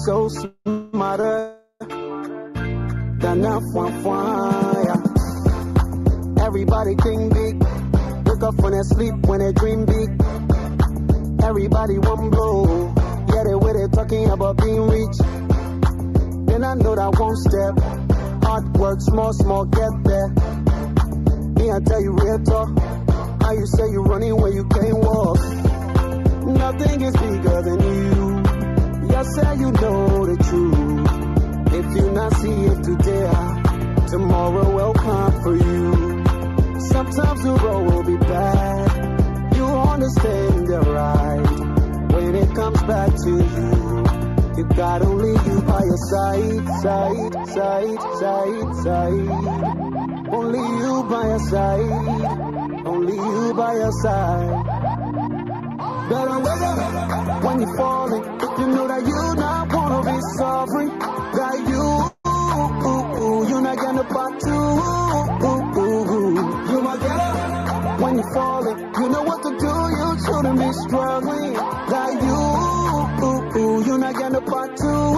so smarter than a fire. Everybody think big, wake up when they sleep, when they dream big. Everybody one blow, yeah, they with it talking about being rich. Then I know that one step, hard work, small, get there. Me, I tell you real talk, how you say you running when you can't walk. Nothing is bigger than you. You say you know the truth. If you not see it today, tomorrow will come for you. Sometimes the road will be bad. You understand the right. When it comes back to you, you got only you by your side. Only you by your side. Only you by your side. Better wake up when you're falling. If you know that you not wanna be sorry, that you're not getting a part two. You might get up when you're falling. You know what to do, you shouldn't be struggling. That you're not getting a part two.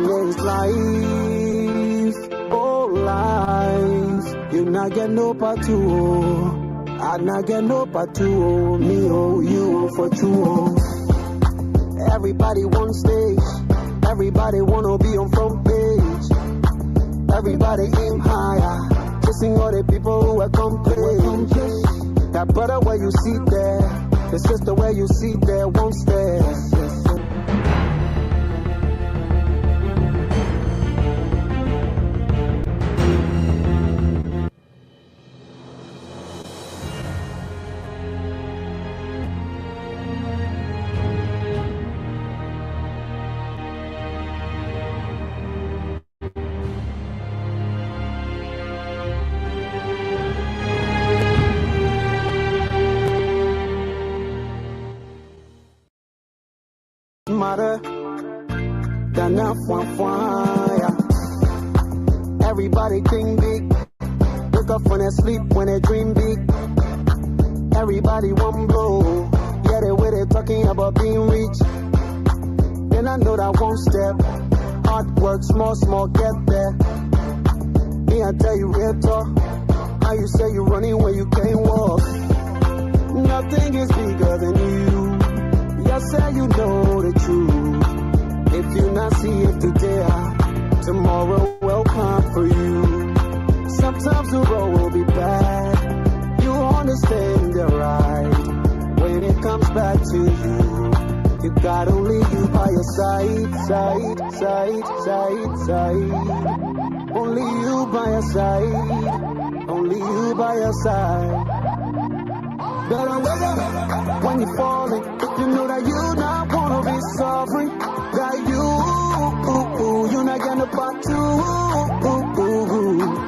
There's life, oh life. You're not getting no part two. I not get no part two, me oh you for two. Everybody one stage, everybody wanna be on front page. Everybody aim higher, chasing all the people who are complain. That brother where you see there, the sister where you see there won't stay. Smarter than a fire. Everybody think big, wake up when they sleep, when they dream big. Everybody one blow, yeah, they with it talking about being rich. Then I know that one step, hard work, small, get there. Me, I tell you real talk, how you say you running when you can't walk. Nothing is bigger than you. You say you know the truth. If you not see it today, tomorrow will come for you. Sometimes the road will be bad. You understand the right. When it comes back to you, you got only you by your side. Only you by your side. Only you by your side. Better wake up when you're falling. If you know that you not wanna be sorry, that you're not getting a part two.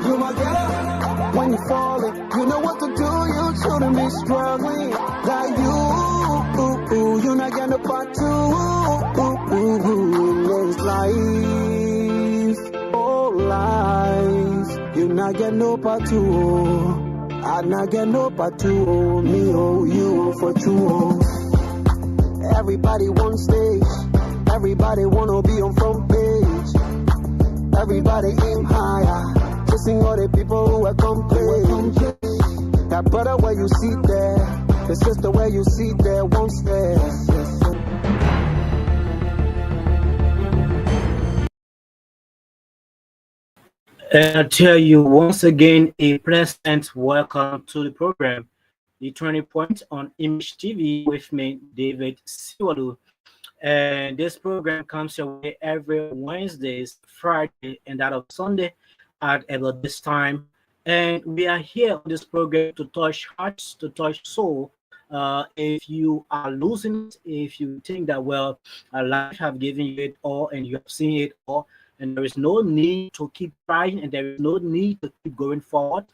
You might get up when you're falling. You know what to do, you shouldn't be struggling. That you're not getting a part two. There's life, oh life. You're not getting no part two. I not get no part two, me oh you for two. Everybody one stage, everybody wanna be on front page. Everybody aim higher, chasing all the people who are complain. That brother where you see there, the sister where you see there won't stay. And I tell you once again, a pleasant welcome to the program, The Turning Point on Image TV with me, David Siwalu. And this program comes your way every Wednesdays, Friday, and that of Sunday at about this time. And we are here on this program to touch hearts, to touch soul. If you are losing it, if you think that, well, life have given you it all and you have seen it all, and there is no need to keep trying and there is no need to keep going forward.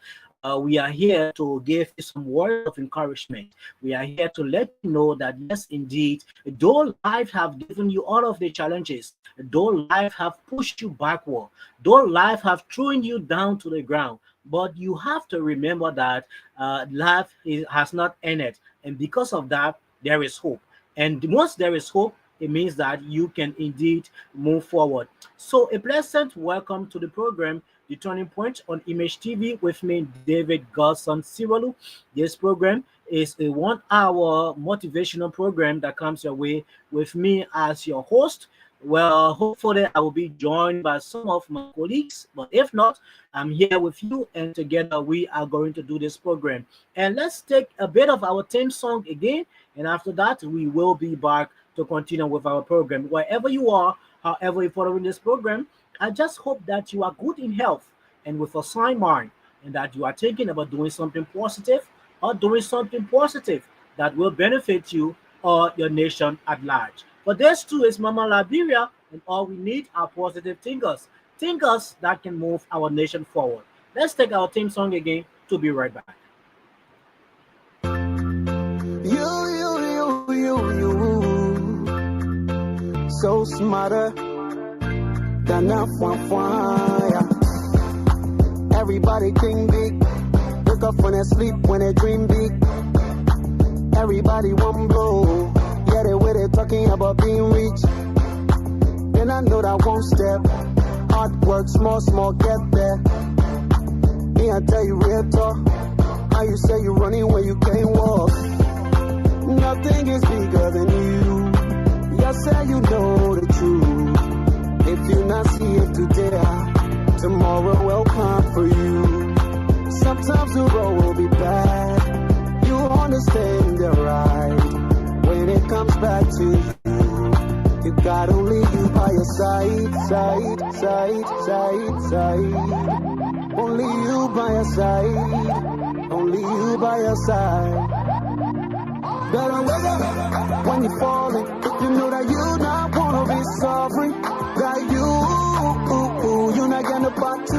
We are here to give you some words of encouragement. We are here to let you know that yes, indeed, though life have given you all of the challenges, though life have pushed you backward, though life have thrown you down to the ground, but you have to remember that has not ended, and because of that, there is hope. And once there is hope, it means that you can indeed move forward. So, a pleasant welcome to the program, The Turning Point on Image TV, with me, David Godson Siwalu. This program is a 1 hour motivational program that comes your way with me as your host. Well, hopefully, I will be joined by some of my colleagues, but if not, I'm here with you, and together we are going to do this program. And let's take a bit of our theme song again, and after that, we will be back to continue with our program. Wherever you are, however you're following this program, I just hope that you are good in health and with a sound mind, and that you are thinking about doing something positive or doing something positive that will benefit you or your nation at large. For this too is Mama Liberia, and all we need are positive thinkers, thinkers that can move our nation forward. Let's take our theme song again to be right back. You, so smarter than a fire. Everybody think big, wake up when they sleep, when they dream big. Everybody one blow, yeah they way they talking about being rich. Then I know that one step, hard work, small, get there. Me I tell you real talk, how you say you running when you can't walk. Nothing is bigger than you. You say you know the truth. If you not see it today, tomorrow will come for you. Sometimes the road will be bad. You understand the right. When it comes back to you, you got only you by your side. Only you by your side. Only you by your side. Better wake up when you're falling. If you know that you not wanna be sorry, that you not getting a part two.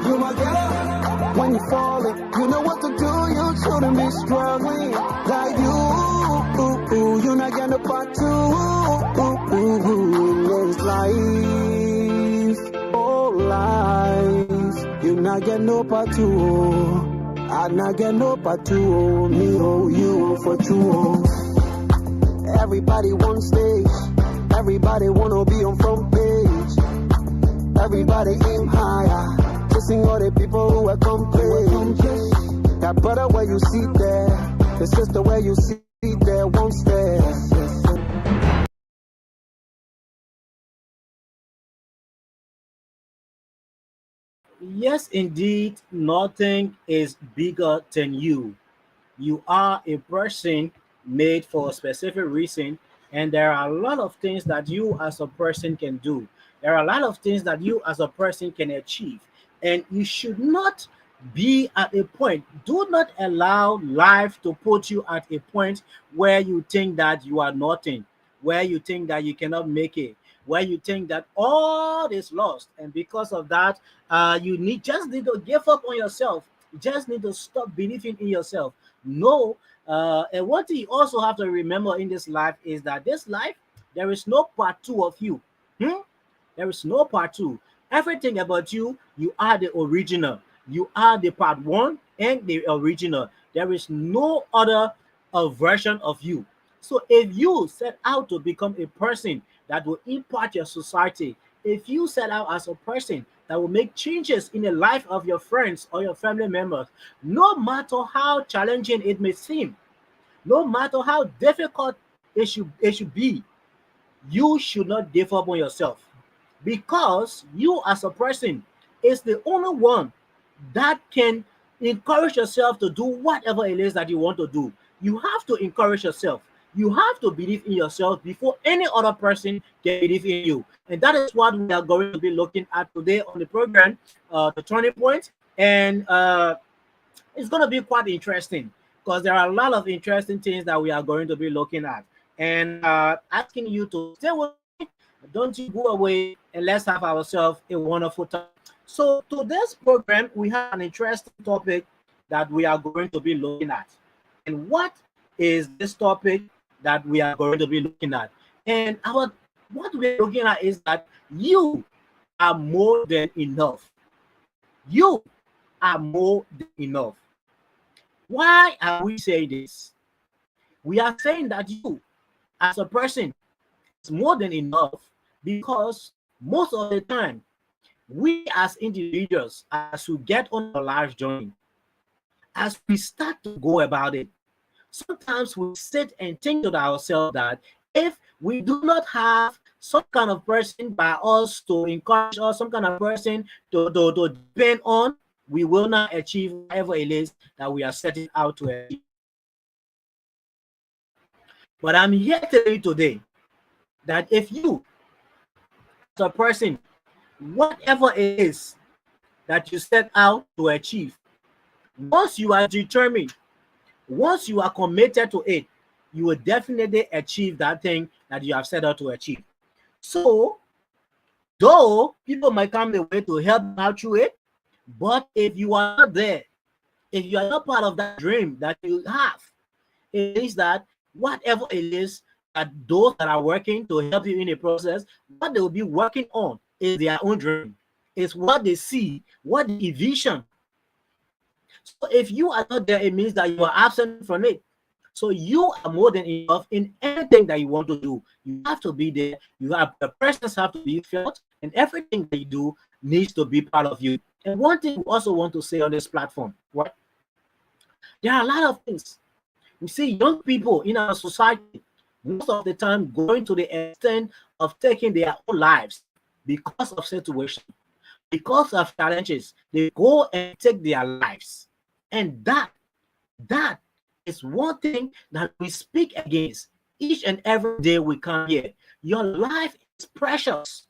You might get up when you're falling. You know what to do. You shouldn't be struggling. That you not getting a part two. It's life, oh life. You not getting no part two. I not get no part two, me oh you for true. Everybody one stage, everybody wanna be on front page. Everybody aim higher, chasing all the people who are complain. That brother where you see there, the sister where you see there won't stay. Yes, indeed, nothing is bigger than you. You are a person made for a specific reason, and there are a lot of things that you as a person can do. There are a lot of things that you as a person can achieve, and you should not be at a point. Do not allow life to put you at a point where you think that you are nothing, where you think that you cannot make it, where you think that all is lost, and because of that, you need just need to give up on yourself. You just need to stop believing in yourself. No, and one thing you also have to remember in this life is that this life, there is no part two of you. Hmm? There is no part two. Everything about you, you are the original. You are the part one and the original. There is no other version of you. So if you set out to become a person that will impact your society, if you set out as a person that will make changes in the life of your friends or your family members, no matter how challenging it may seem, no matter how difficult it should be, you should not give up on yourself, because you as a person is the only one that can encourage yourself to do whatever it is that you want to do. You have to encourage yourself. You have to believe in yourself before any other person can believe in you. And that is what we are going to be looking at today on the program, the turning point. And it's going to be quite interesting because there are a lot of interesting things that we are going to be looking at. And asking you to stay with me, don't you go away, and let's have ourselves a wonderful time. So, today's program, we have an interesting topic that we are going to be looking at. And what is this topic that we are going to be looking at? And our what we're looking at is that you are more than enough. You are more than enough. Why are we saying this? We are saying that you as a person, it's more than enough, because most of the time, we as individuals, as we get on our life journey, as we start to go about it, sometimes we sit and think to ourselves that if we do not have some kind of person by us to encourage us, some kind of person to depend on, we will not achieve whatever it is that we are setting out to achieve. But I'm here to tell you today that if you, as a person, whatever it is that you set out to achieve, once you are determined, once you are committed to it, you will definitely achieve that thing that you have set out to achieve. So, though people might come the way to help out through it, but if you are not there, if you are not part of that dream that you have, it means that whatever it is that those that are working to help you in the process, what they will be working on is their own dream. It's what they see, what they envision. So if you are not there, it means that you are absent from it. So you are more than enough in anything that you want to do. You have to be there. The presence have to be felt, and everything that you do needs to be part of you. And one thing we also want to say on this platform, what? There are a lot of things. We see young people in our society most of the time going to the extent of taking their own lives because of situation, because of challenges. They go and take their lives. And that is one thing that we speak against each and every day we come here. Your life is precious.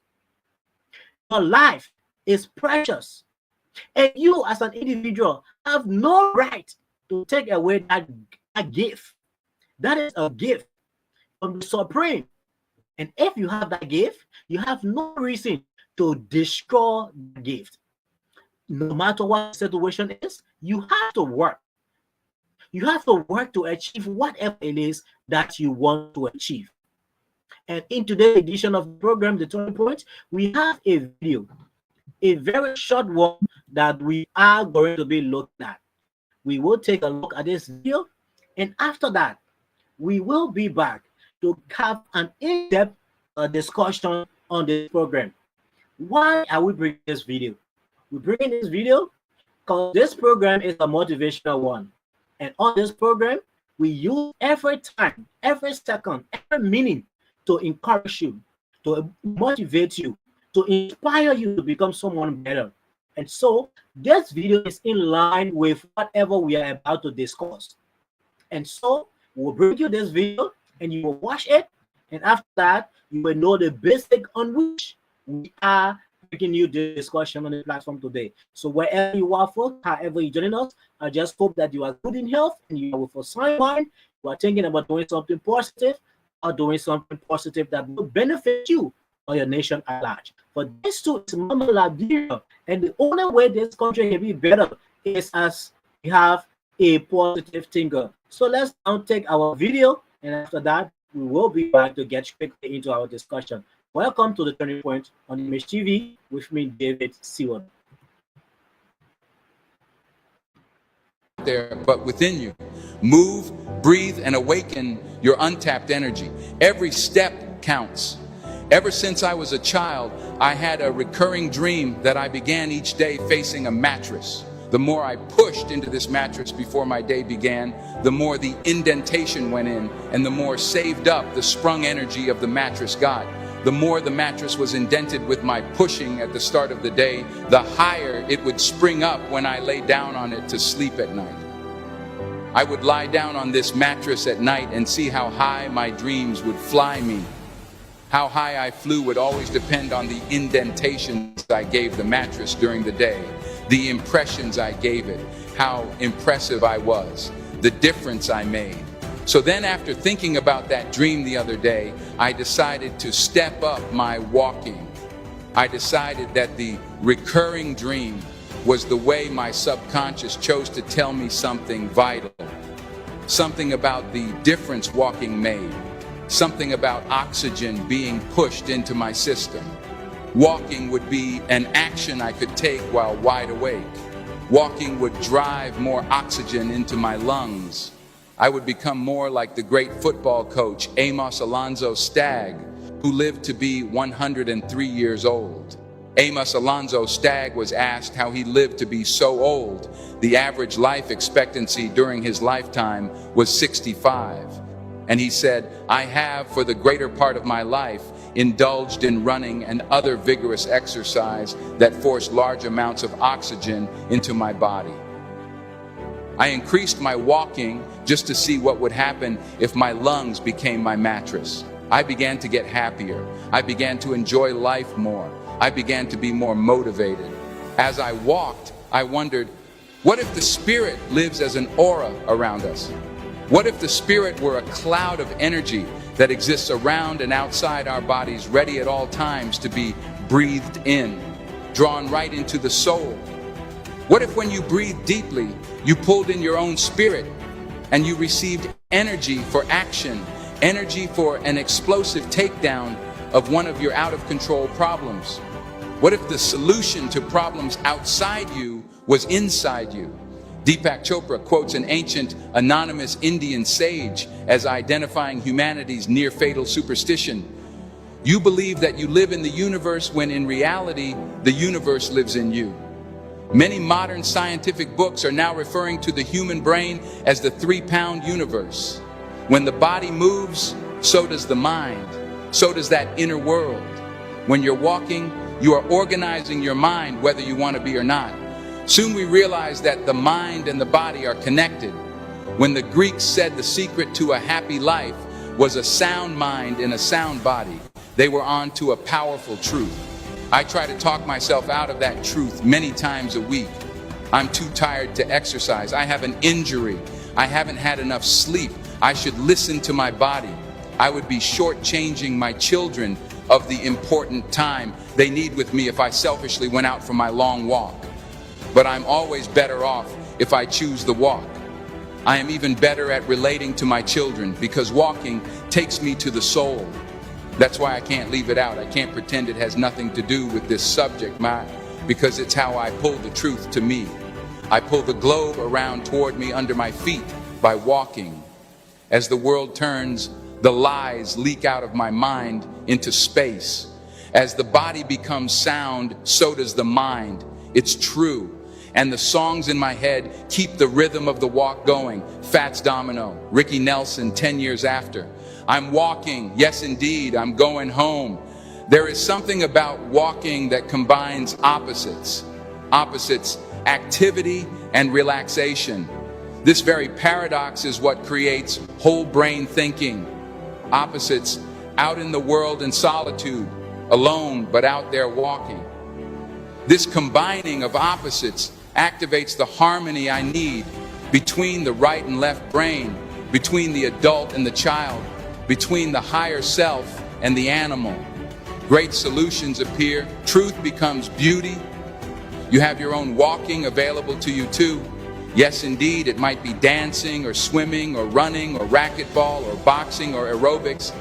Your life is precious. And you as an individual have no right to take away that gift. That is a gift from the Supreme. And if you have that gift, you have no reason to destroy the gift. No matter what the situation is, you have to work. You have to work to achieve whatever it is that you want to achieve. And in today's edition of the program, The Turning Point, we have a video, a very short one that we are going to be looking at. We will take a look at this video, and after that, we will be back to have an in-depth discussion on this program. Why are we bringing this video? We bring in this video because this program is a motivational one. And on this program, we use every time, every second, every minute to encourage you, to motivate you, to inspire you to become someone better. And so this video is in line with whatever we are about to discuss. And so we'll bring you this video and you will watch it. And after that, you will know the basic on which we are bringing you the discussion on the platform today. So wherever you are, folks, however you join us, I just hope that you are good in health and you are with a sound mind. You are thinking about doing something positive or doing something positive that will benefit you or your nation at large. For this too is Mama Liberia, and the only way this country can be better is as we have a positive thinker. So let's now take our video, and after that, we will be back to get quickly into our discussion. Welcome to The Turning Point on Image TV with me, David Seward. There, but within you. Move, breathe, and awaken your untapped energy. Every step counts. Ever since I was a child, I had a recurring dream that I began each day facing a mattress. The more I pushed into this mattress before my day began, the more the indentation went in, and the more saved up the sprung energy of the mattress got. The more the mattress was indented with my pushing at the start of the day, the higher it would spring up when I lay down on it to sleep at night. I would lie down on this mattress at night and see how high my dreams would fly me. How high I flew would always depend on the indentations I gave the mattress during the day, the impressions I gave it, how impressive I was, the difference I made. So then after thinking about that dream the other day, I decided to step up my walking. I decided that the recurring dream was the way my subconscious chose to tell me something vital, something about the difference walking made, something about oxygen being pushed into my system. Walking would be an action I could take while wide awake. Walking would drive more oxygen into my lungs. I would become more like the great football coach Amos Alonzo Stagg, who lived to be 103 years old. Amos Alonzo Stagg was asked how he lived to be so old. The average life expectancy during his lifetime was 65. And he said, "I have, for the greater part of my life, indulged in running and other vigorous exercise that forced large amounts of oxygen into my body. I increased my walking just to see what would happen if my lungs became my mattress. I began to get happier. I began to enjoy life more. I began to be more motivated. As I walked, I wondered, what if the Spirit lives as an aura around us? What if the Spirit were a cloud of energy that exists around and outside our bodies, ready at all times to be breathed in, drawn right into the soul? What if when you breathed deeply, you pulled in your own spirit and you received energy for action, energy for an explosive takedown of one of your out-of-control problems? What if the solution to problems outside you was inside you? Deepak Chopra quotes an ancient anonymous Indian sage as identifying humanity's near-fatal superstition. You believe that you live in the universe when in reality, the universe lives in you. Many modern scientific books are now referring to the human brain as the 3-pound universe. When the body moves, so does the mind. So does that inner world. When you're walking, you are organizing your mind whether you want to be or not. Soon we realize that the mind and the body are connected. When the Greeks said the secret to a happy life was a sound mind in a sound body, they were on to a powerful truth. I try to talk myself out of that truth many times a week. I'm too tired to exercise. I have an injury. I haven't had enough sleep. I should listen to my body. I would be shortchanging my children of the important time they need with me if I selfishly went out for my long walk. But I'm always better off if I choose the walk. I am even better at relating to my children because walking takes me to the soul. That's why I can't leave it out. I can't pretend it has nothing to do with this subject, because it's how I pull the truth to me. I pull the globe around toward me under my feet by walking. As the world turns, the lies leak out of my mind into space. As the body becomes sound, so does the mind. It's true. And the songs in my head keep the rhythm of the walk going. Fats Domino, Ricky Nelson, 10 years after. I'm walking, yes indeed, I'm going home. There is something about walking that combines opposites. Opposites, activity and relaxation. This very paradox is what creates whole brain thinking. Opposites, out in the world in solitude, alone but out there walking. This combining of opposites activates the harmony I need between the right and left brain, between the adult and the child, between the higher self and the animal. Great solutions appear. Truth becomes beauty. You have your own walking available to you too. Yes, indeed, it might be dancing or swimming or running or racquetball or boxing or aerobics,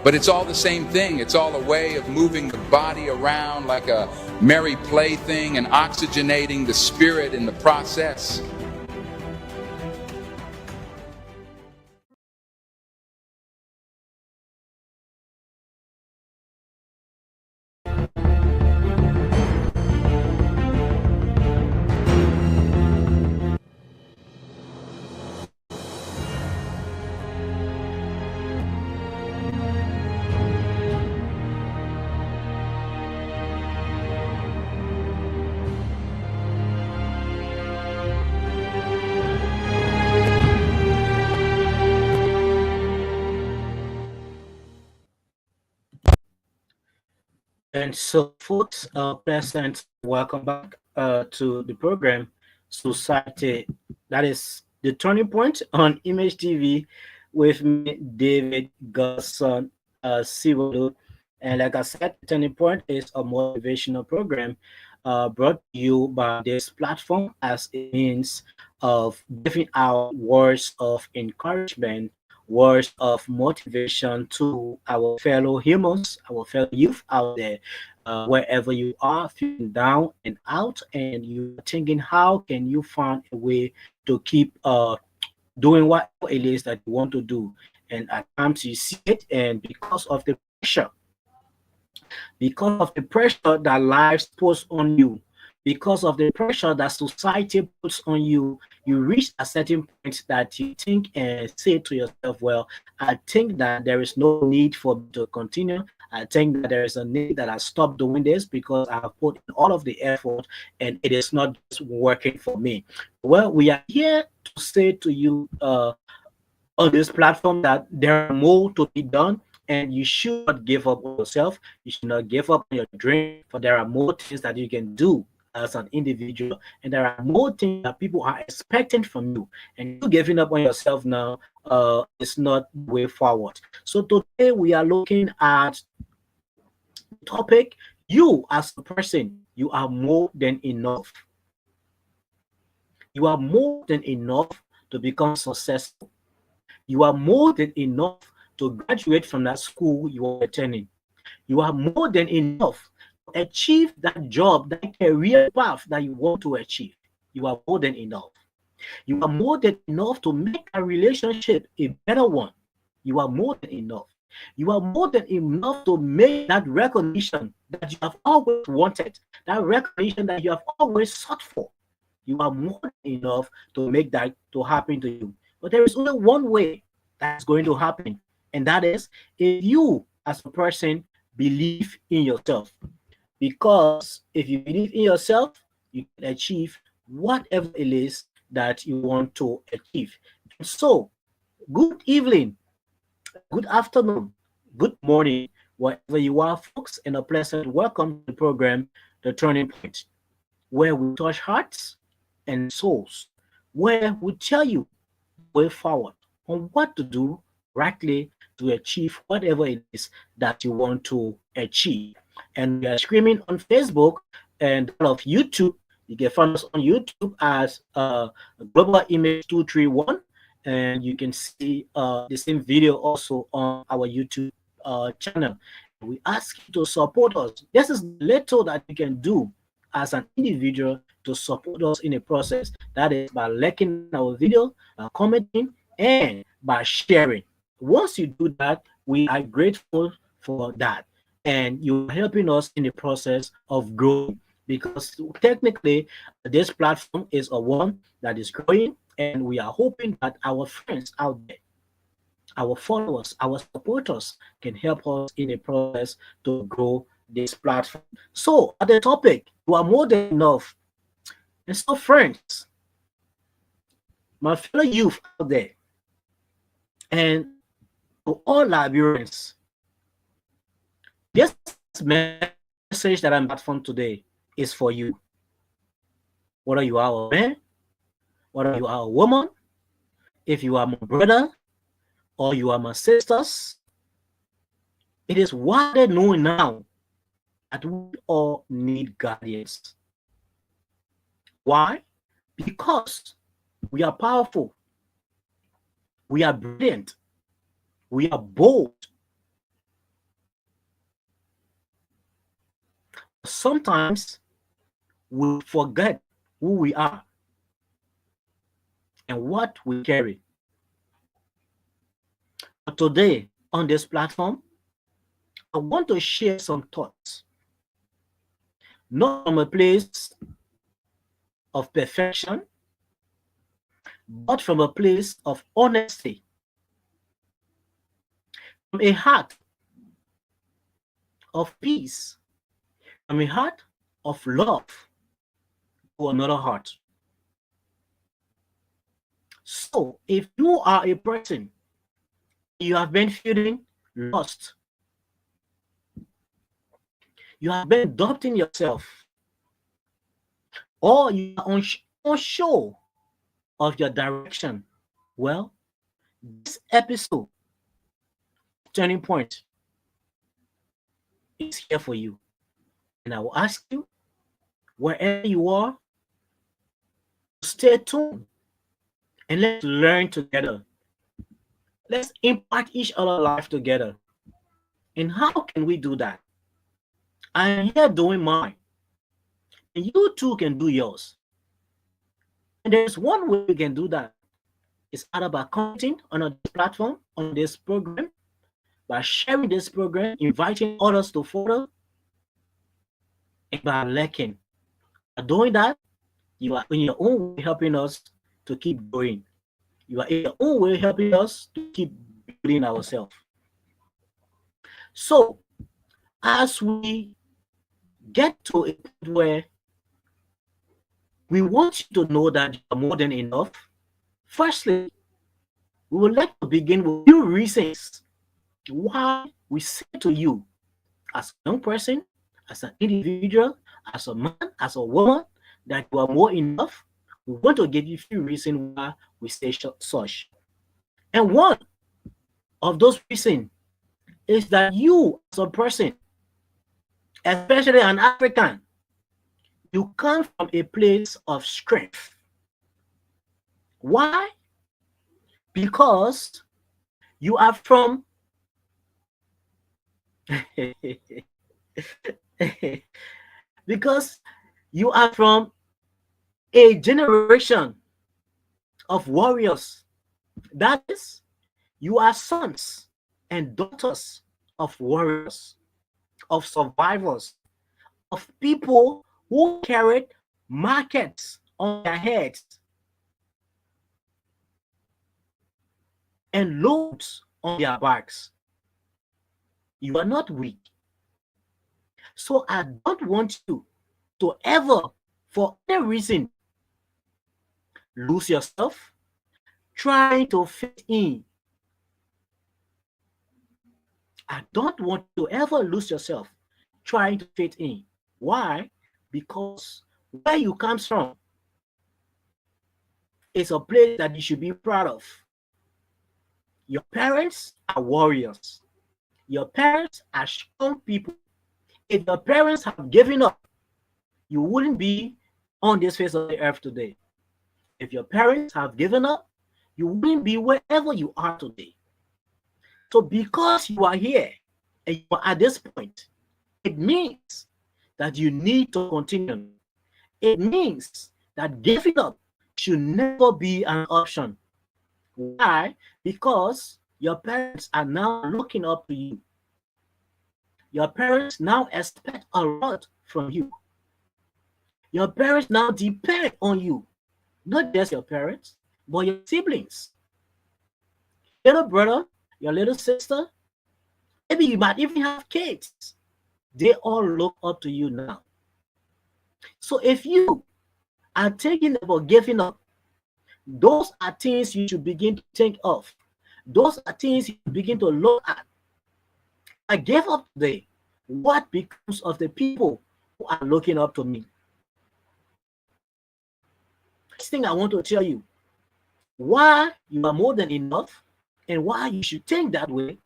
but it's all the same thing. It's all a way of moving the body around like a merry plaything and oxygenating the spirit in the process. And so, folks, present, welcome back to the program Society. That is the turning point on Image TV with me, David Godson Siwado. And like I said, turning point is a motivational program brought to you by this platform as a means of giving out words of encouragement, words of motivation to our fellow humans, our fellow youth out there, wherever you are, feeling down and out, and you're thinking, how can you find a way to keep doing what it is that you want to do. And at times you see it, and because of the pressure that life puts on you, because of the pressure that society puts on you, you reach a certain point that you think and say to yourself, well, I think that there is no need for me to continue. I think that there is a need that I stop doing this because I have put in all of the effort and it is not just working for me. Well, we are here to say to you on this platform that there are more to be done, and you should not give up on yourself. You should not give up on your dream, for there are more things that you can do as an individual, and there are more things that people are expecting from you. And you giving up on yourself now is not the way forward. So today we are looking at the topic: you as a person, you are more than enough. You are more than enough to become successful. You are more than enough to graduate from that school you are attending. You are more than enough to achieve that job, that career path that you want to achieve. You are more than enough. You are more than enough to make a relationship a better one. You are more than enough. You are more than enough to make that recognition that you have always wanted, that recognition that you have always sought for. You are more than enough to make that to happen to you. But there is only one way that's going to happen, and that is if you, as a person, believe in yourself. Because if you believe in yourself, you can achieve whatever it is that you want to achieve. So, good evening, good afternoon, good morning, wherever you are, folks, and a pleasant welcome to the program, The Turning Point, where we touch hearts and souls, where we tell you the way forward on what to do rightly to achieve whatever it is that you want to achieve. And we are streaming on Facebook and all of YouTube. You can find us on YouTube as Global Image 231, and you can see the same video also on our YouTube channel. We ask you to support us. This is little that you can do as an individual to support us in the process. That is by liking our video, by commenting, and by sharing. Once you do that, we are grateful for that. And you're helping us in the process of growing, because technically this platform is a one that is growing, and we are hoping that our friends out there, our followers, our supporters can help us in the process to grow this platform. So, at the topic, you are more than enough. And so, friends, my fellow youth out there, and to all Liberians, this message that I'm platform today is for you. Whether you are a man, whether you are a woman, if you are my brother or you are my sisters, it is widely known now that we all need guardians. Why? Because we are powerful, we are brilliant, we are bold. Sometimes we forget who we are and what we carry. But today, on this platform, I want to share some thoughts, not from a place of perfection, but from a place of honesty, from a heart of peace, from a heart of love to another heart. So, if you are a person, you have been feeling lost, you have been doubting yourself, or you are unsure of your direction, well, this episode, Turning Point, is here for you. And I will ask you, wherever you are, stay tuned and let's learn together. Let's impact each other's life together. And how can we do that? I am here doing mine, and you too can do yours. And there's one way we can do that. It's either by commenting on a platform, on this program, by sharing this program, inviting others to follow, and by liking. By doing that, you are in your own way helping us to keep going. You are in your own way helping us to keep building ourselves. So, as we get to a point where we want you to know that you are more than enough, firstly, we would like to begin with few reasons why we say to you, as a young person, as an individual, as a man, as a woman, that you are more enough. We want to give you a few reasons why we say such. And one of those reasons is that you, as a person, especially an African, you come from a place of strength. Why? Because you are from because you are from a generation of warriors. That is, you are sons and daughters of warriors, of survivors, of people who carried markets on their heads and loads on their backs. You are not weak. So I don't want you to ever, for any reason, lose yourself trying to fit in. I don't want you to ever lose yourself trying to fit in. Why? Because where you come from is a place that you should be proud of. Your parents are warriors. Your parents are strong people. If your parents have given up, you wouldn't be on this face of the earth today. If your parents have given up, you wouldn't be wherever you are today. So because you are here and you are at this point, it means that you need to continue. It means that giving up should never be an option. Why? Because your parents are now looking up to you. Your parents now expect a lot from you. Your parents now depend on you. Not just your parents, but your siblings. Your little brother, your little sister, maybe you might even have kids. They all look up to you now. So if you are thinking about giving up, those are things you should begin to think of. Those are things you begin to look at. I gave up today. What becomes of the people who are looking up to me? First thing I want to tell you, why you are more than enough and why you should think that way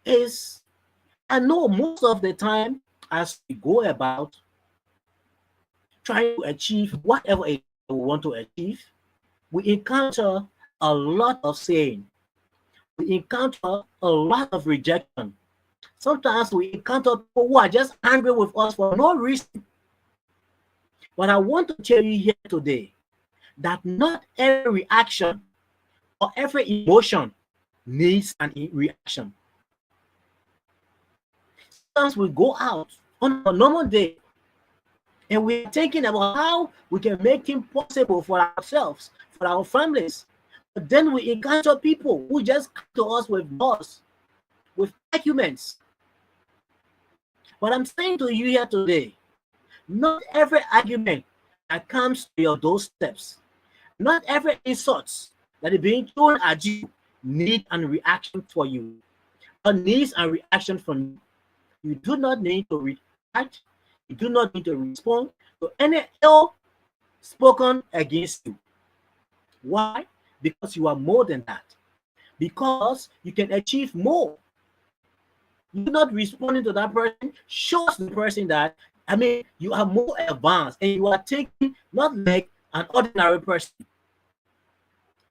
is, I know most of the time as we go about trying to achieve whatever we want to achieve, we encounter a lot of saying. We encounter a lot of rejection. Sometimes we encounter people who are just angry with us for no reason. But I want to tell you here today that not every reaction or every emotion needs an reaction. Sometimes we go out on a normal day and we're thinking about how we can make things possible for ourselves, for our families. But then we encounter people who just come to us with laws, with arguments. But I'm saying to you here today, not every argument that comes to your doorsteps, not every insult that is being thrown at you needs a reaction for you, or needs a reaction from you. You do not need to react. You do not need to respond to any ill spoken against you. Why? Because you are more than that. Because you can achieve more. You're not responding to that person shows the person that, you are more advanced and you are thinking not like an ordinary person.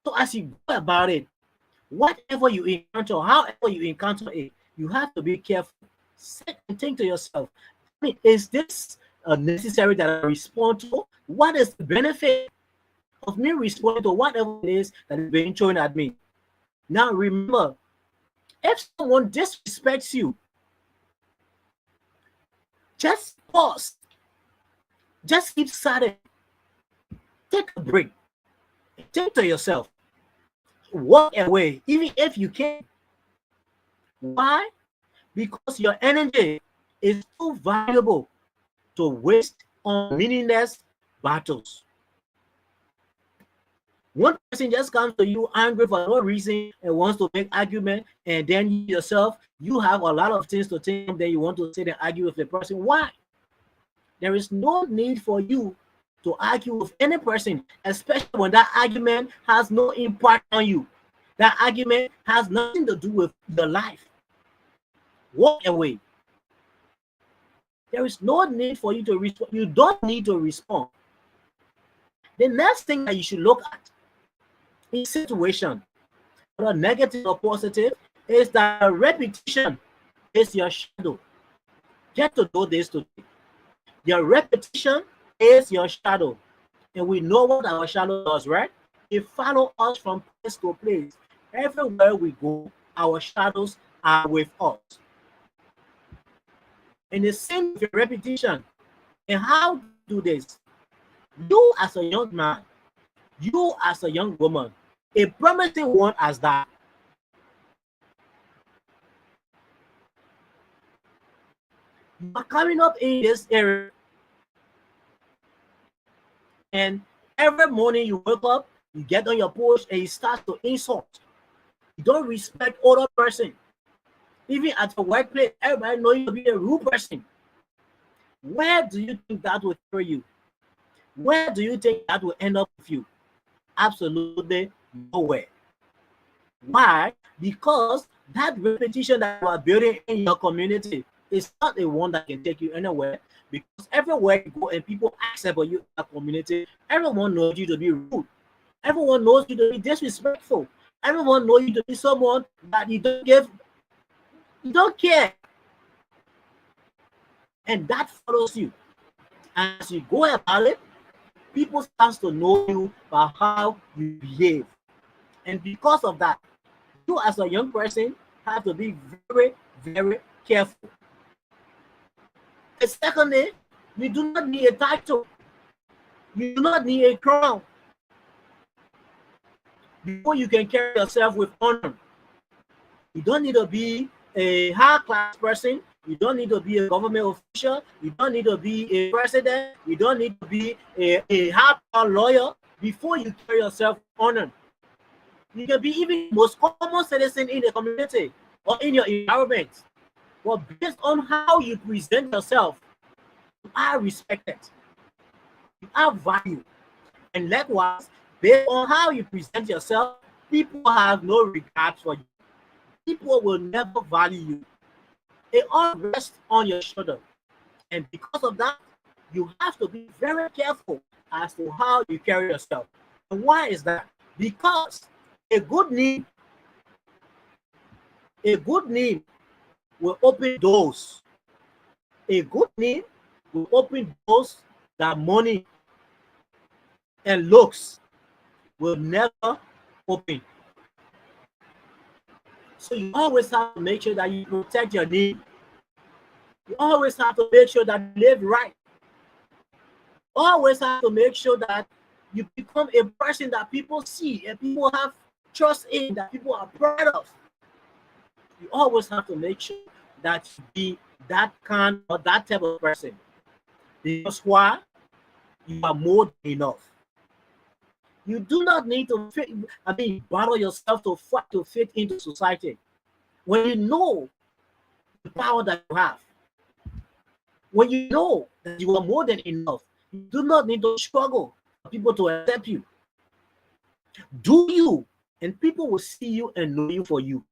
So as you go about it, whatever you encounter, however you encounter it, you have to be careful. Sit and think to yourself, is this necessary that I respond to? What is the benefit of me responding to whatever it is that is being thrown at me. Now remember, if someone disrespects you, just pause. Just keep silent. Take a break. Think to yourself. Walk away, even if you can. Why? Because your energy is too valuable to waste on meaningless battles. One person just comes to you angry for no reason and wants to make argument, and then you yourself, you have a lot of things to think, then you want to sit and argue with the person. Why? There is no need for you to argue with any person, especially when that argument has no impact on you. That argument has nothing to do with your life. Walk away. There is no need for you to respond. You don't need to respond. The next thing that you should look at in situation, whether negative or positive, is that repetition is your shadow. Get to know this today. Your repetition is your shadow. And we know what our shadow does, right? It follows us from place to place. Everywhere we go, our shadows are with us. And the same with repetition. And how to do this? You as a young man, you as a young woman, a promising one as that. You are coming up in this area, and every morning you wake up, you get on your porch and you start to insult. You don't respect other person. Even at the workplace, everybody knows you to be a rude person. Where do you think that will carry you? Where do you think that will end up with you? Absolutely nowhere. Why? Because that repetition that you are building in your community is not a one that can take you anywhere. Because everywhere you go and people ask about you in that community, everyone knows you to be rude. Everyone knows you to be disrespectful. Everyone knows you to be someone that you don't care. And that follows you. As you go about it, people start to know you by how you behave. And because of that, you as a young person have to be very, very careful. And secondly, you do not need a title. You do not need a crown. Before you can carry yourself with honor, you don't need to be a high-class person. You don't need to be a government official. You don't need to be a president. You don't need to be a high-power lawyer before you carry yourself with honor. You can be even the most common citizen in the community or in your environment. But based on how you present yourself, you are respected. You are valued. And likewise, based on how you present yourself, people have no regard for you. People will never value you. It all rests on your shoulder. And because of that, you have to be very careful as to how you carry yourself. And why is that? Because a good name will open doors. A good name will open doors that money and looks will never open. So you always have to make sure that you protect your name. You always have to make sure that you live right. Always have to make sure that you become a person that people see and people have trust in, that people are proud of. You always have to make sure that you be that kind or that type of person. Because why? You are more than enough. You do not need to battle yourself to fight to fit into society. When you know the power that you have, when you know that you are more than enough, you do not need to struggle for people to accept you. Do you, and people will see you and know you for you.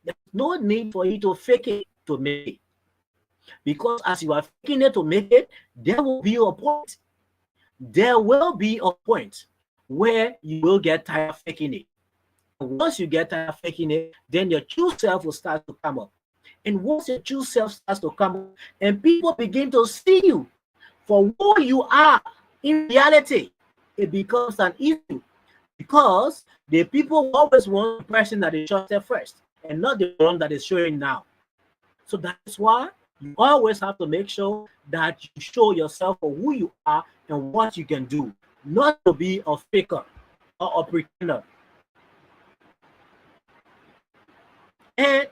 There's no need for you to fake it to make it. Because as you are faking it to make it, there will be a point. There will be a point where you will get tired of faking it. And once you get tired of faking it, then your true self will start to come up. And once your true self starts to come up, and people begin to see you for who you are in reality, it becomes an issue because the people always want the person that is trusted first and not the one that is showing now. So that's why you always have to make sure that you show yourself for who you are and what you can do, not to be a faker or a pretender. And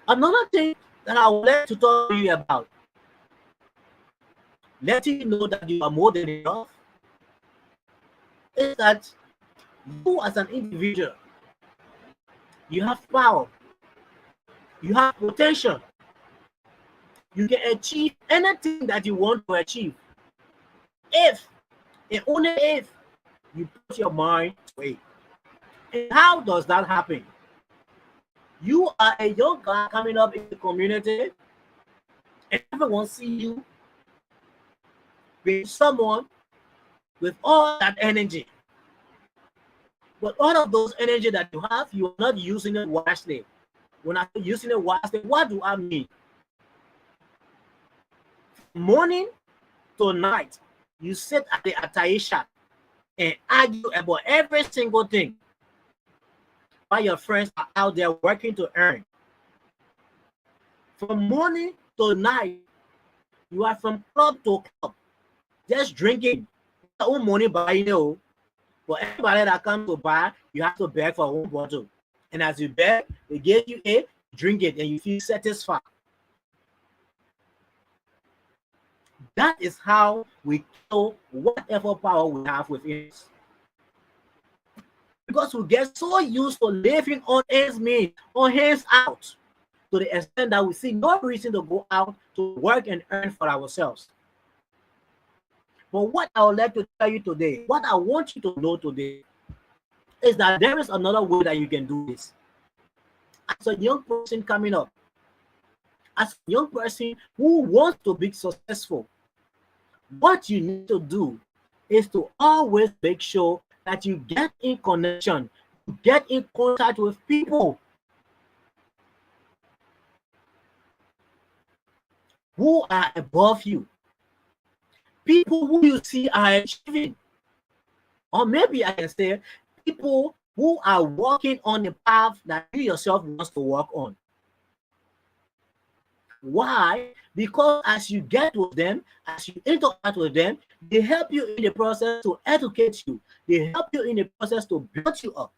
another thing that I would like to talk to you about, letting you know that you are more than enough, is that you as an individual, you have power, you have potential, you can achieve anything that you want to achieve if and only if you put your mind to it. And how does that happen? You are a young guy coming up in the community, and everyone see you with someone with all that energy. But all of those energy that you have, you are not using it wisely. When I say using it wisely, what do I mean? From morning to night, you sit at the Atai shop and argue about every single thing while your friends are out there working to earn. From morning to night, you are from club to club, just drinking. Your own money buying it. But everybody that comes to buy, you have to beg for one bottle. And as you beg, they give you a drink it and you feel satisfied. That is how we kill whatever power we have within us. Because we get so used to living on ends meet, on hands out, to the extent that we see no reason to go out to work and earn for ourselves. But what I would like to tell you today, what I want you to know today, is that there is another way that you can do this. As a young person coming up, as a young person who wants to be successful, what you need to do is to always make sure that you get in connection, get in contact with people who are above you, people who you see are achieving, or maybe I can say people who are walking on the path that you yourself wants to walk on. Why? Because as you get with them, as you interact with them, they help you in the process to educate you. They help you in the process to build you up.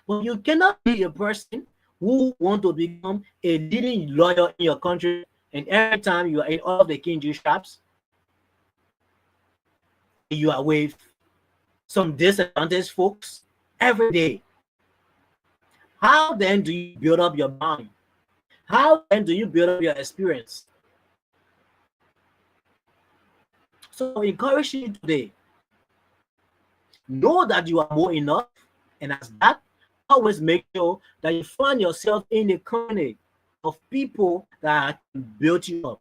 But you cannot be a person who want to become a leading lawyer in your country, and every time you are in all of the King Jew shops, you are with some disadvantaged folks every day. How then do you build up your mind? How then do you build up your experience? So I encourage you today, know that you are more enough, and as that, always make sure that you find yourself in the company of people that can build you up,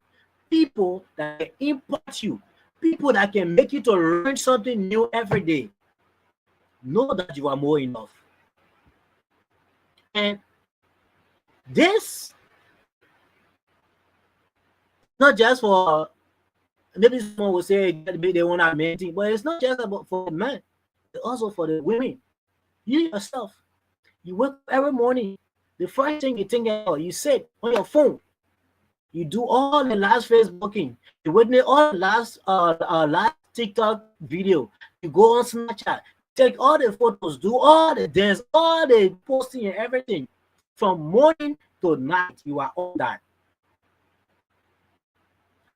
people that can impact you, people that can make you to learn something new every day. Know that you are more enough. And this, not just for, maybe someone will say they want a man thing, but it's not just about for the men, it's also for the women. You yourself, you wake up every morning, the first thing you think about, you sit on your phone, you do all the last Facebooking, you witness all the last TikTok video, you go on Snapchat, take all the photos, do all the dance, all the posting and everything. From morning to night, you are on that.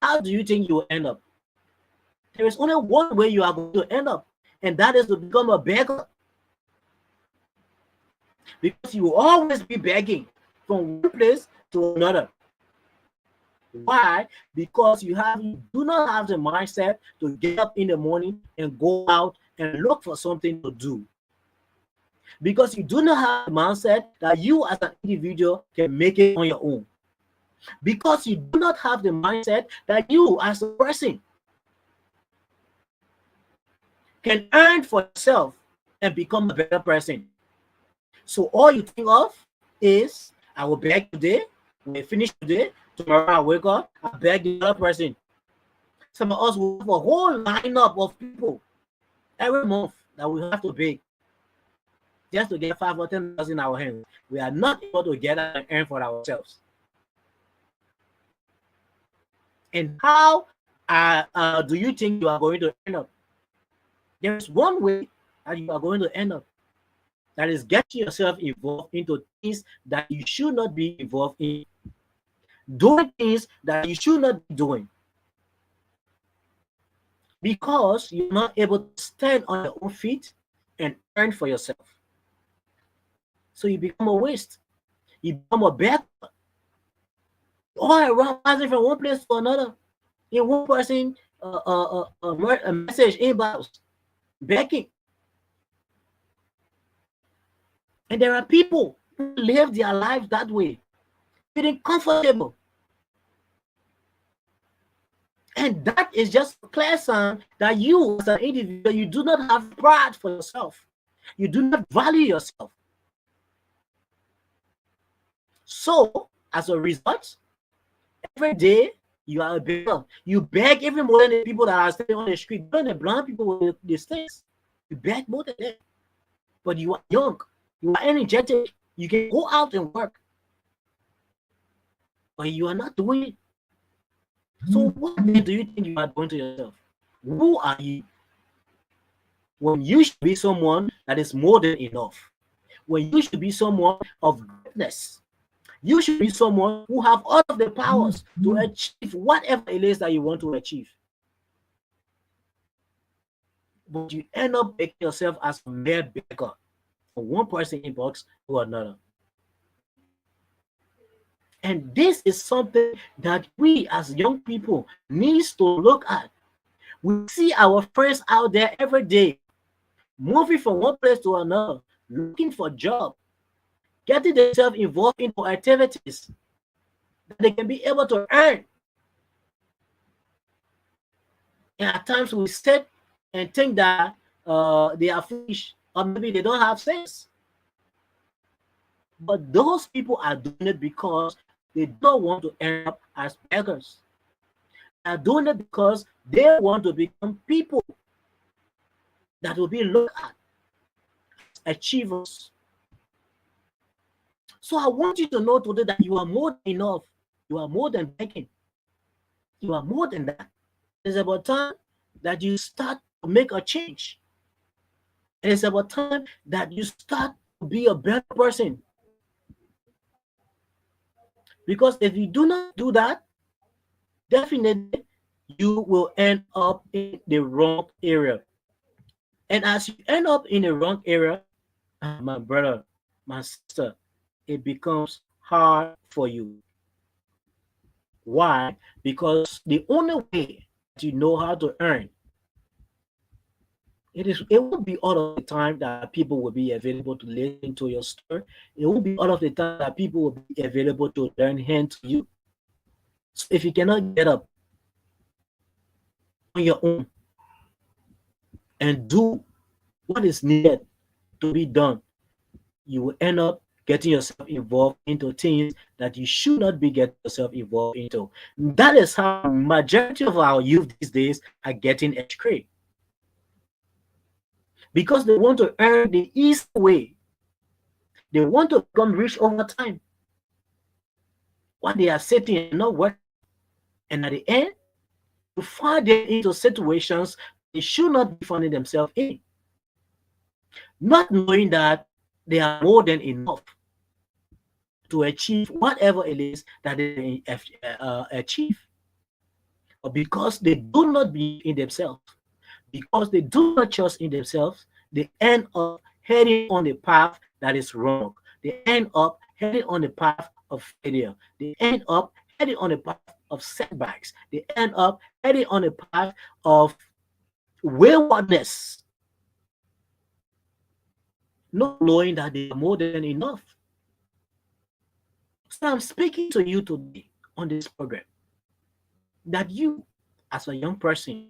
How do you think you will end up? There is only one way you are going to end up, and that is to become a beggar. Because you will always be begging from one place to another. Why? Because you do not have the mindset to get up in the morning and go out and look for something to do. Because you do not have the mindset that you as an individual can make it on your own. Because you do not have the mindset that you as a person can earn for yourself and become a better person. So all you think of is, I will beg today, when I finish today, tomorrow I wake up, I beg the other person. Some of us will have a whole lineup of people every month that we have to pay just to get 5 or 10,000 in our hands. We are not able to get and earn for ourselves. And how do you think you are going to end up? There's one way that you are going to end up. That is getting yourself involved into things that you should not be involved in. Doing things that you should not be doing. Because you're not able to stand on your own feet and earn for yourself. So you become a waste. You become a beggar. All around, passing from one place to another. In one person, a message inbox, begging. And there are people who live their lives that way, feeling comfortable. And that is just a clear sign that you, as an individual, you do not have pride for yourself. You do not value yourself. So, as a result, every day you are a beggar. You beg every morning the people that are staying on the street, even the blind people with these things. You beg more than them. But you are young. You are energetic. You can go out and work. But you are not doing it. So what then do you think you are doing to yourself? Who are you? When you should be someone that is more than enough. When you should be someone of greatness. You should be someone who have all of the powers to achieve whatever it is that you want to achieve. But you end up making yourself as a mere beggar from one person inbox to another. And this is something that we as young people needs to look at. We see our friends out there every day, moving from one place to another, looking for a job, getting themselves involved into activities that they can be able to earn. And at times we sit and think that they are foolish, or maybe they don't have sense. But those people are doing it because they don't want to end up as beggars. They are doing it because they want to become people that will be looked at as achievers. So I want you to know today that you are more than enough. You are more than begging. You are more than that. It's about time that you start to make a change. It's about time that you start to be a better person. Because if you do not do that, definitely you will end up in the wrong area. And as you end up in the wrong area, my brother, my sister, it becomes hard for you. Why? Because the only way that you know how to earn, it won't be all of the time that people will be available to listen to your story. It won't be all of the time that people will be available to lend hand to you. So if you cannot get up on your own and do what is needed to be done, you will end up getting yourself involved into things that you should not be getting yourself involved into. That is how majority of our youth these days are getting astray. Because they want to earn the easy way. They want to become rich over time. While they are sitting and not working. And at the end, you find them into situations they should not be finding themselves in. Not knowing that they are more than enough to achieve whatever it is that they achieve. But because they do not believe in themselves, because they do not trust in themselves, they end up heading on the path that is wrong. They end up heading on the path of failure. They end up heading on the path of setbacks. They end up heading on the path of waywardness, not knowing that they are more than enough. So I'm speaking to you today on this program that you, as a young person,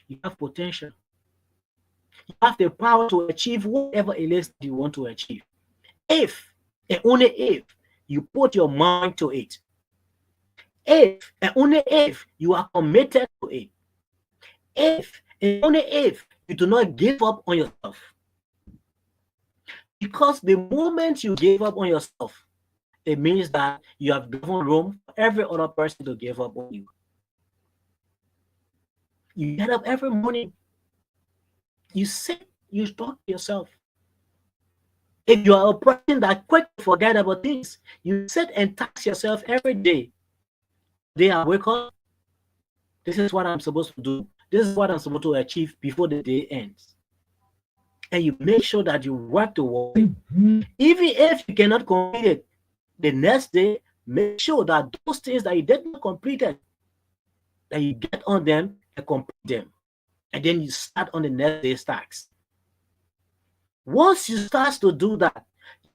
you have potential. You have the power to achieve whatever it is you want to achieve. If, and only if, you put your mind to it. If, and only if, you are committed to it. if, and only if, you do not give up on yourself. Because the moment you give up on yourself, it means that you have given room for every other person to give up on you. You get up every morning, you sit, you talk to yourself. If you are a person that quick to forget about things, you sit and task yourself every day. Day I wake up, this is what I'm supposed to do. This is what I'm supposed to achieve before the day ends. And you make sure that you work towards it. Even if you cannot complete it the next day, make sure that those things that you did not complete it, that you get on them and complete them. And then you start on the next day's tasks. Once you start to do that,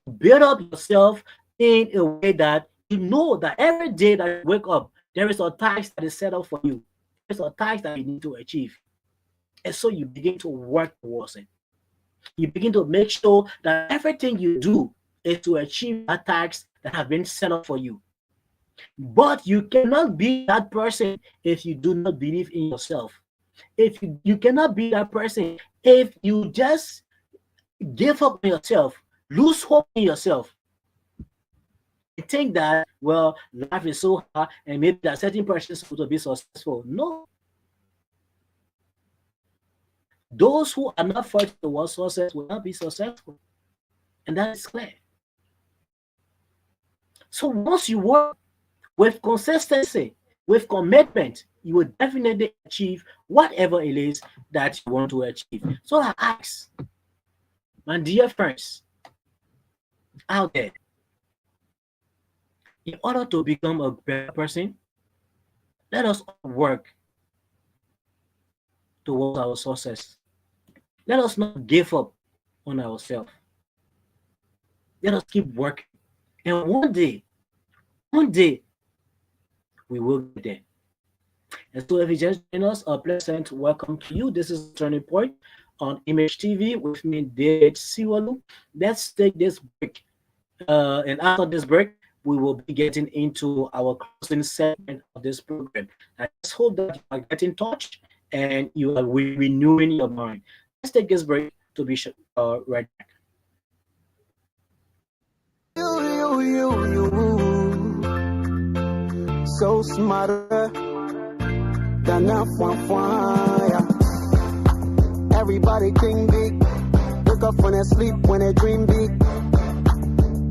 you build up yourself in a way that you know that every day that you wake up, there is a task that is set up for you. There's a task that you need to achieve. And so you begin to work towards it. You begin to make sure that everything you do is to achieve that task that has been set up for you. But you cannot be that person if you do not believe in yourself. If you cannot be that person if you just give up on yourself, lose hope in yourself, and think that, well, life is so hard and maybe that certain person is supposed to be successful. No. Those who are not fighting towards success will not be successful. And that is clear. So once you work with consistency, with commitment, you will definitely achieve whatever it is that you want to achieve. So I ask, my dear friends out there, in order to become a better person, let us work towards our success. Let us not give up on ourselves. Let us keep working. And one day, we will get there. And so if you just join us, a pleasant welcome to you. This is Turning Point on Image TV with me, David Siwalu. Let's take this break. And after this break, we will be getting into our closing segment of this program. I just hope that you are getting touched and you are renewing your mind. Let's take this break to be right back. So smarter than a fire. Everybody think big. Wake up when they sleep, when they dream big.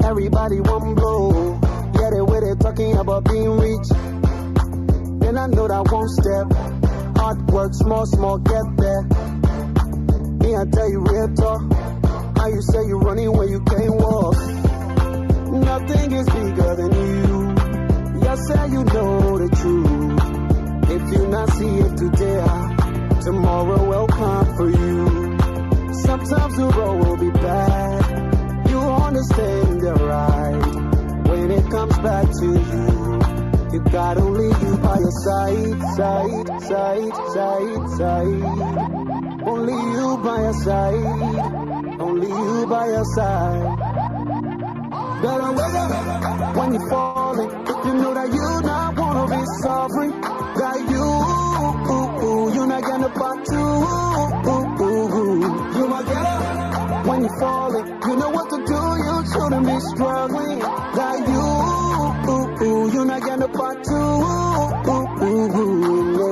Everybody one blow. Yeah, they way they talking about being rich. Then I know that one step. Hard work, small, get there. Me, I tell you real talk. How you say you running when you can't walk? Nothing is bigger than you. Yes, say you know the truth. If you not see it today, tomorrow will come for you. Sometimes the road will be bad. You understand the right. When it comes back to you, you got only you by your side. Only you by your side. Only you by your side. Better wake up when you're falling. If you know that you not wanna be sorry, that you're not getting part two. You might get up when you're falling. You know what to do, you shouldn't be struggling. That you're not getting part two.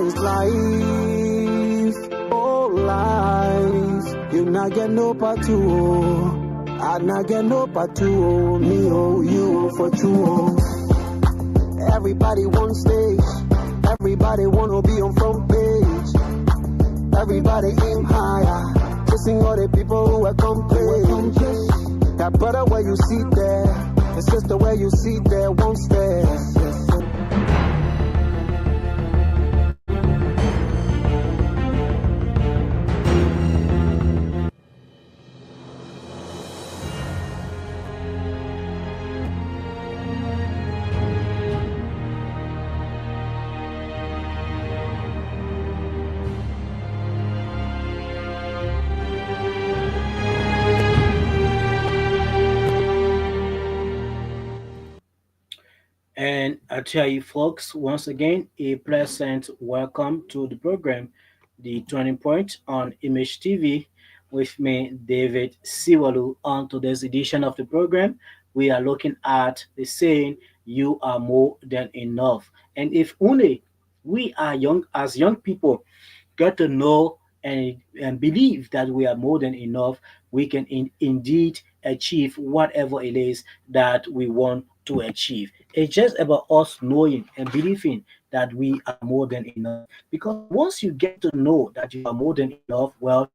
It's life, oh life. You're not getting no part two. I not get no part two, me oh you for true. Everybody one stage, everybody wanna be on front page. Everybody aim higher, chasing all the people who are complaining. That brother where you see there, the sister where you see there, won't stay. And I tell you, folks, once again, a pleasant welcome to the program. the Turning Point on Image TV with me, David Siwalu. On today's edition of the program, we are looking at the saying, "You are more than enough." And if only we are young, as young people, get to know and believe that we are more than enough, we can indeed achieve whatever it is that we want to achieve. It's just about us knowing and believing that we are more than enough. Because once you get to know that you are more than enough, well,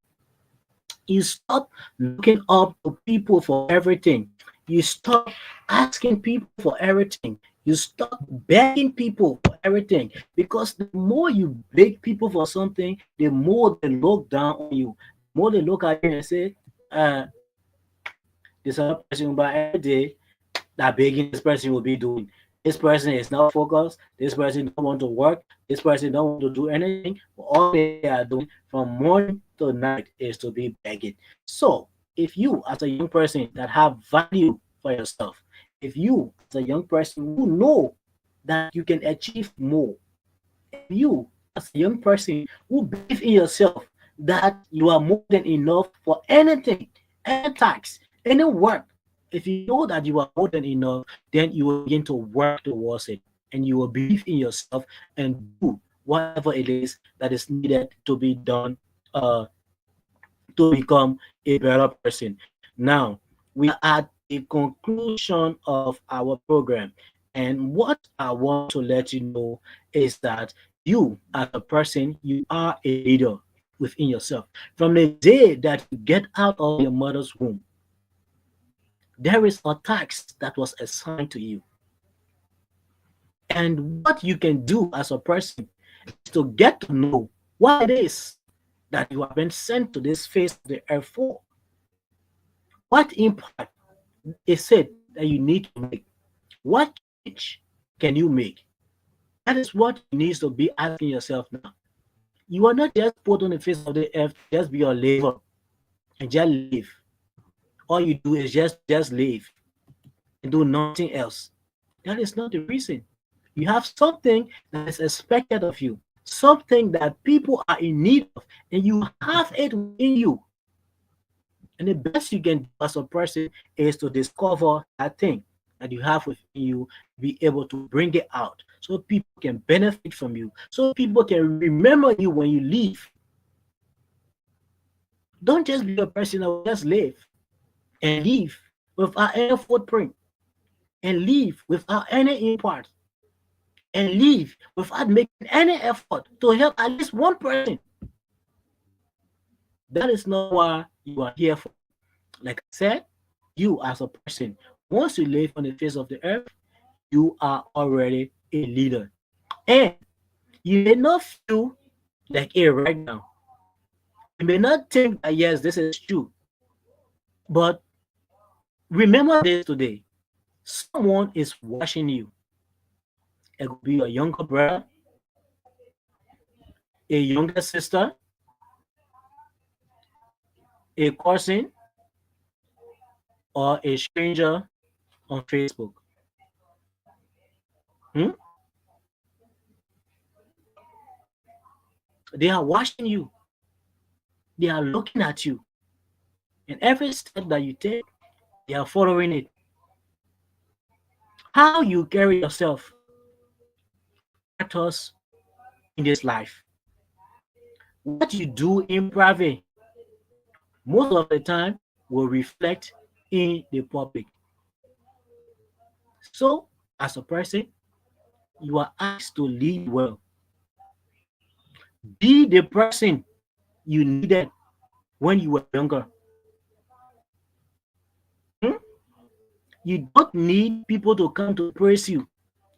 you stop looking up to people for everything. You stop asking people for everything. You stop begging people for everything. Because the more you beg people for something, the more they look down on you. The more they look at you and say, this other person by every day that begging this person will be doing. This person is not focused. This person don't want to work. This person don't want to do anything. All they are doing from morning to night is to be begging. So, if you, as a young person that have value for yourself, if you, as a young person who know that you can achieve more, if you, as a young person who believe in yourself that you are more than enough for anything, any task, any work, if you know that you are more than enough, then you will begin to work towards it and you will believe in yourself and do whatever it is that is needed to be done uh, to become a better person. Now, we are at the conclusion of our program. And what I want to let you know is that you, as a person, you are a leader within yourself. From the day that you get out of your mother's womb, there is a task that was assigned to you. And what you can do as a person is to get to know what it is that you have been sent to this face of the earth for. What impact is it that you need to make? What change can you make? That is what you need to be asking yourself now. You are not just put on the face of the earth to just be a labor and just live. All you do is just live and do nothing else. That is not the reason. You have something that is expected of you, something that people are in need of, and you have it within you. And the best you can do as a person is to discover that thing that you have within you, be able to bring it out so people can benefit from you, so people can remember you when you leave. Don't just be a person that will just live and leave without any footprint and leave without any impact and leave without making any effort to help at least one person. That is not what you are here for. Like I said, you as a person, once you live on the face of the earth, you are already a leader. And you may not feel like it right now. You may not think that, yes, this is true. But remember this today. Someone is watching you. It could be a younger brother, a younger sister, a cousin, or a stranger on Facebook. Hmm? They are watching you. They are looking at you. And every step that you take, they are following it. How you carry yourself matters in this life. What you do in private, most of the time, will reflect in the public. So, as a person, you are asked to lead well. Be the person you needed when you were younger. Hmm? You don't need people to come to praise you.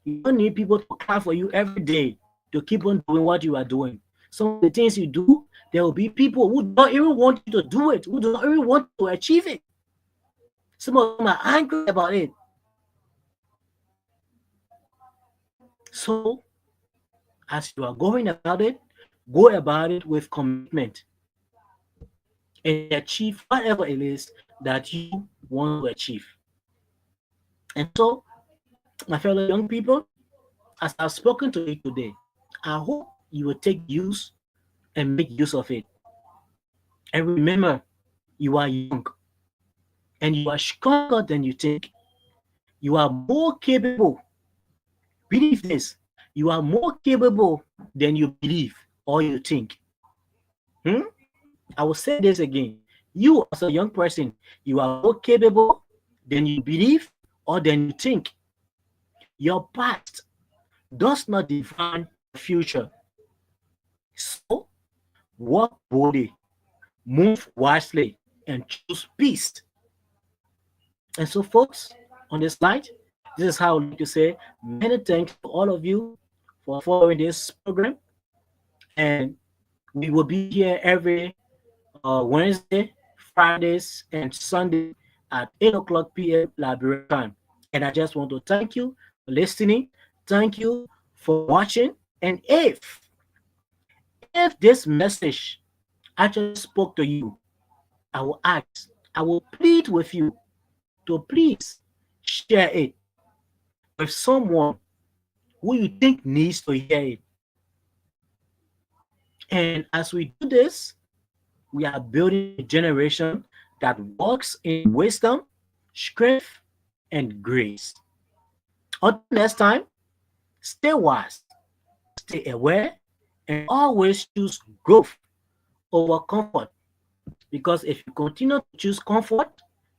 You don't need people to clap for you every day to keep on doing what you are doing. Some of the things you do, there will be people who don't even want you to do it, who don't even want to achieve it. Some of them are angry about it. So, as you are going about it, go about it with commitment and achieve whatever it is that you want to achieve. And so, my fellow young people, as I've spoken to you today, I hope you will take use and make use of it. And remember, you are young and you are stronger than you think. You are more capable. Believe this. You are more capable than you believe or you think. I will say this again. You, as a young person, you are more capable than you believe or than you think. Your past does not define the future. So, walk boldly, move wisely, and choose peace. And so, folks, on this slide, this is how I would like to say many thanks to all of you for following this program. And we will be here every Wednesday, Fridays, and Sunday at 8 o'clock p.m. Liberia time. And I just want to thank you for listening. Thank you for watching. And if this message actually spoke to you, I will ask, I will plead with you to please share it with someone who you think needs to hear it. And as we do this, we are building a generation that walks in wisdom, strength, and grace. Until next time, stay wise, stay aware, and always choose growth over comfort. Because if you continue to choose comfort,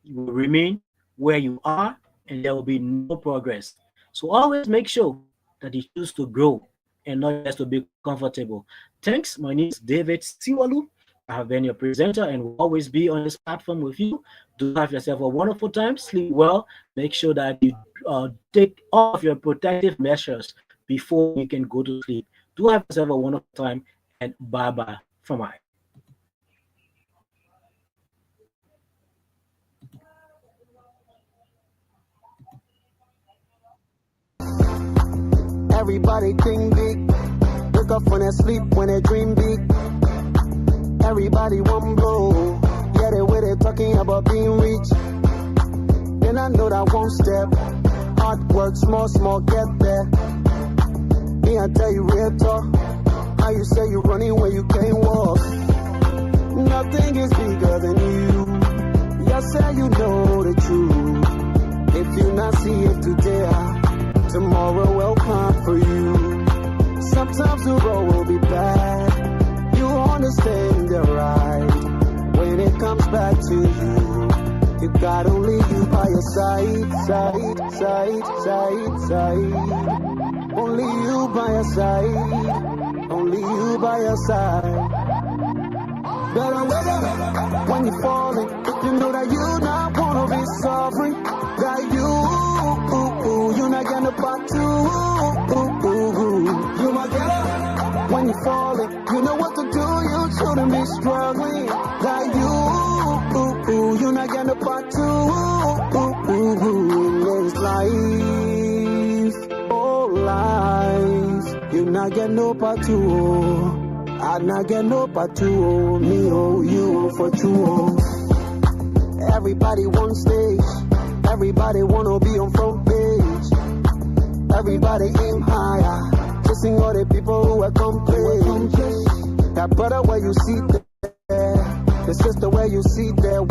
you will remain where you are and there will be no progress. So always make sure that you choose to grow and not just to be comfortable. Thanks. My name is David Siwalu. I have been your presenter and will always be on this platform with you. Do have yourself a wonderful time. Sleep well. Make sure that you take all of your protective measures before you can go to sleep. Do have yourself a wonderful time, and bye-bye from I. Everybody think big. Wake up when they sleep, when they dream big. Everybody one blow. Yeah, they way they talking about being rich. Then I know that one step. Hard work, small, get there. Me, I tell you real talk. How you say you running when you can't walk? Nothing is bigger than you. You say you know the truth. If you not see it today, tomorrow will come for you. Sometimes the road will be bad. You understand the right. When it comes back to you, you got only you by your side. Only you by your side. Only you by your side. Better wake up when you're falling. You know that you not wanna be sorry. That you not getting a part two. You might get up when you're falling. You know what to do. You shouldn't be struggling. That you not getting a part two. It's life, oh life. You not get no part two. I not get no part two. Me oh you for two. Everybody one stage. Everybody wanna be on front page. Everybody aim higher. Chasing all the people who accomplish. That brother where you see there, the sister where you see there.